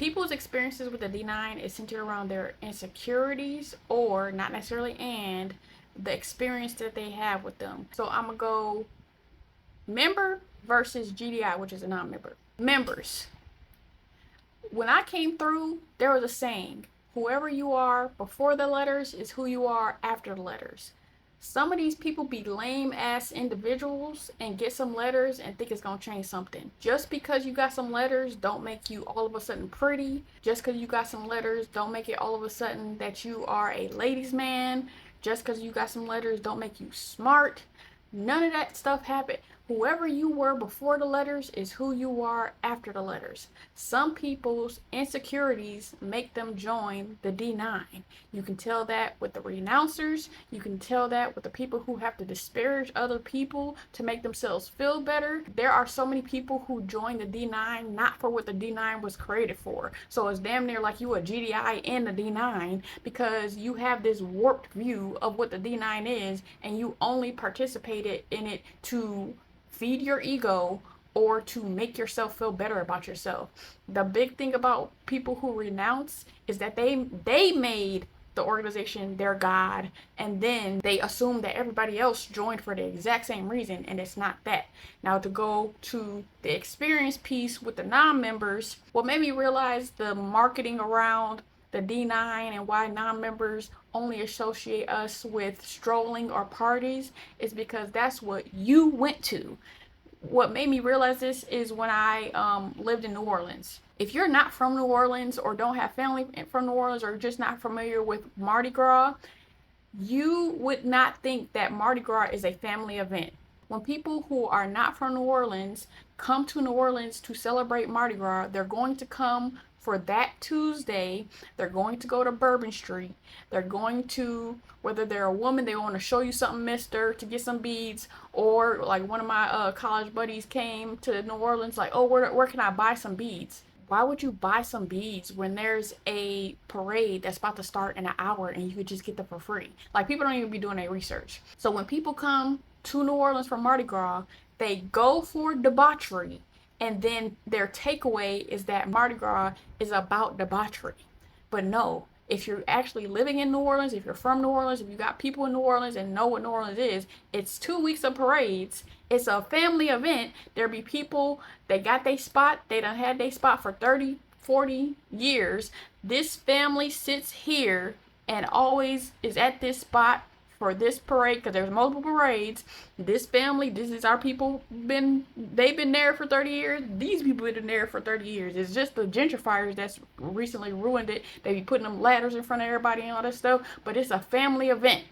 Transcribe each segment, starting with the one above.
People's experiences with the D9 is centered around their insecurities, or not necessarily, and the experience that they have with them. So I'm gonna go member versus GDI, which is a non-member. Members. When I came through, there was a saying: whoever you are before the letters is who you are after the letters. Some of these people be lame ass individuals and get some letters and think it's gonna change something. Just because you got some letters don't make you all of a sudden pretty. Just because you got some letters don't make it all of a sudden that you are a ladies man. Just because you got some letters don't make you smart. None of that stuff happened. Whoever you were before the letters is who you are after the letters. Some people's insecurities make them join the D9. You can tell that with the renouncers. You can tell that with the people who have to disparage other people to make themselves feel better. There are so many people who join the D9 not for what the D9 was created for. So it's damn near like you a GDI in the D9 because you have this warped view of what the D9 is and you only participated in it to feed your ego or to make yourself feel better about yourself. The big thing about people who renounce is that they made the organization their god, and then they assume that everybody else joined for the exact same reason, and it's not that. Now, to go to the experience piece with the non-members, what made me realize the marketing around the D9 and why non-members only associate us with strolling or parties is because that's what you went to. What made me realize this is when I lived in New Orleans. If you're not from New Orleans or don't have family from New Orleans or just not familiar with Mardi Gras, you would not think that Mardi Gras is a family event. When people who are not from New Orleans come to New Orleans to celebrate Mardi Gras, they're going to come for that Tuesday. They're going to go to Bourbon Street. They're going to, whether they're a woman, they want to show you something, mister, to get some beads. Or like one of my college buddies came to New Orleans like, oh, where can I buy some beads? Why would you buy some beads when there's a parade that's about to start in an hour and you could just get them for free? Like, people don't even be doing their research. So when people come to New Orleans for Mardi Gras, they go for debauchery. And then their takeaway is that Mardi Gras is about debauchery. But no, if you're actually living in New Orleans, if you're from New Orleans, if you got people in New Orleans and know what New Orleans is, it's 2 weeks of parades. It's a family event. There'll be people, they got their spot. They done had their spot for 30, 40 years. This family sits here and always is at this spot for this parade, because there's multiple parades. This family, this is our people, they've been there for 30 years. These people have been there for 30 years. It's just the gentrifiers that's recently ruined it. They be putting them ladders in front of everybody and all that stuff, but it's a family event.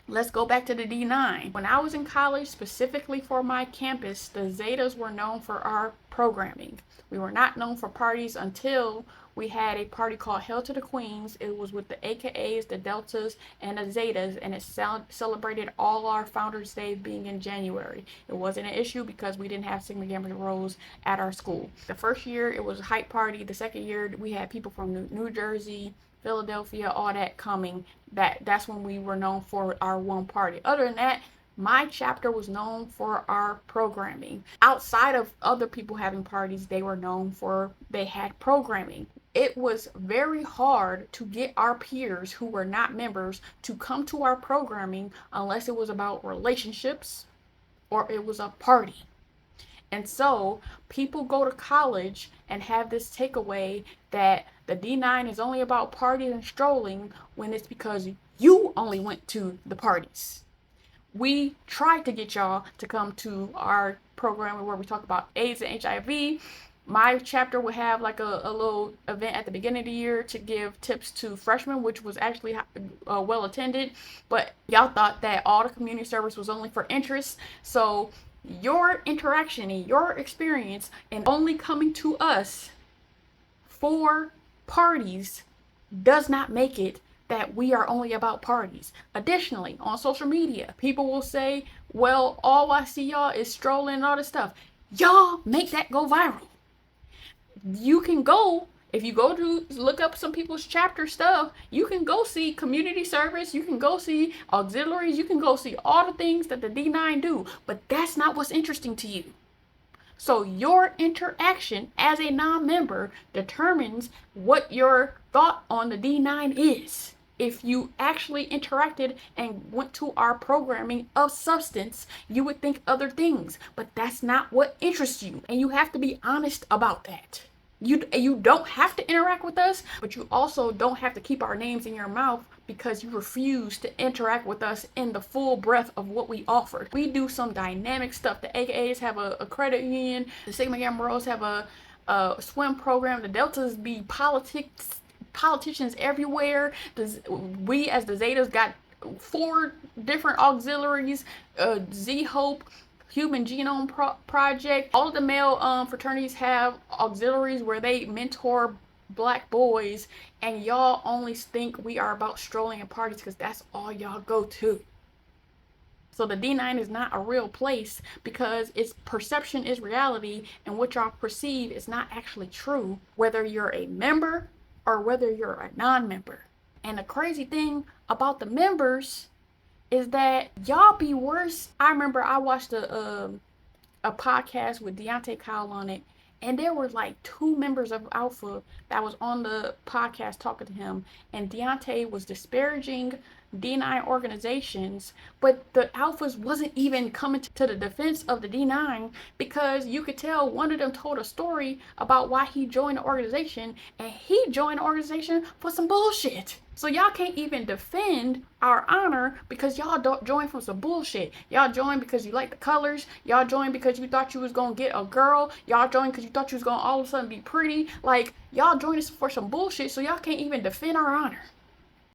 Let's go back to the D9. When I was in college, specifically for my campus, the Zetas were known for our programming. We were not known for parties until we had a party called Hail to the Queens. It was with the AKAs, the Deltas, and the Zetas, and it celebrated all our Founders Day being in January. It wasn't an issue because we didn't have Sigma Gamma Rose at our school. The first year, it was a hype party. The second year, we had people from New Jersey, Philadelphia, all that coming. That's when we were known for our one party. Other than that, my chapter was known for our programming. Outside of other people having parties, they were known for, they had programming. It was very hard to get our peers who were not members to come to our programming unless it was about relationships or it was a party. And so people go to college and have this takeaway that the D9 is only about parties and strolling, when it's because you only went to the parties. We tried to get y'all to come to our program where we talk about AIDS and HIV. My chapter would have like a little event at the beginning of the year to give tips to freshmen, which was actually well attended. But y'all thought that all the community service was only for interest. So your interaction and your experience and only coming to us for parties does not make it that we are only about parties. Additionally, on social media, people will say, well, all I see y'all is strolling and all this stuff. Y'all make that go viral. You can go, if you go to look up some people's chapter stuff, you can go see community service, you can go see auxiliaries, you can go see all the things that the D9 do, but that's not what's interesting to you. So your interaction as a non-member determines what your thought on the D9 is. If you actually interacted and went to our programming of substance, you would think other things, but that's not what interests you, and you have to be honest about that. You don't have to interact with us, but you also don't have to keep our names in your mouth because you refuse to interact with us in the full breadth of what we offer. We do some dynamic stuff. The AKAs have a credit union. The Sigma Gamma Rhos have a swim program. The Deltas be politicians everywhere. We as the Zetas got 4 different auxiliaries. Z Hope, Human Genome Project. All of the male fraternities have auxiliaries where they mentor black boys, and y'all only think we are about strolling and parties because that's all y'all go to. So the D9 is not a real place because its perception is reality, and what y'all perceive is not actually true, whether you're a member or whether you're a non-member. And the crazy thing about the members is that y'all be worse. I remember I watched a podcast with Deontay Kyle on it, and there were like 2 members of Alpha that was on the podcast talking to him, and Deontay was disparaging D9 organizations, but the Alphas wasn't even coming to the defense of the D9 because you could tell one of them told a story about why he joined the organization, and he joined the organization for some bullshit. So y'all can't even defend our honor because y'all don't join from some bullshit. Y'all join because you like the colors. Y'all join because you thought you was gonna get a girl. Y'all join because you thought you was gonna all of a sudden be pretty. Like, y'all join us for some bullshit, so y'all can't even defend our honor.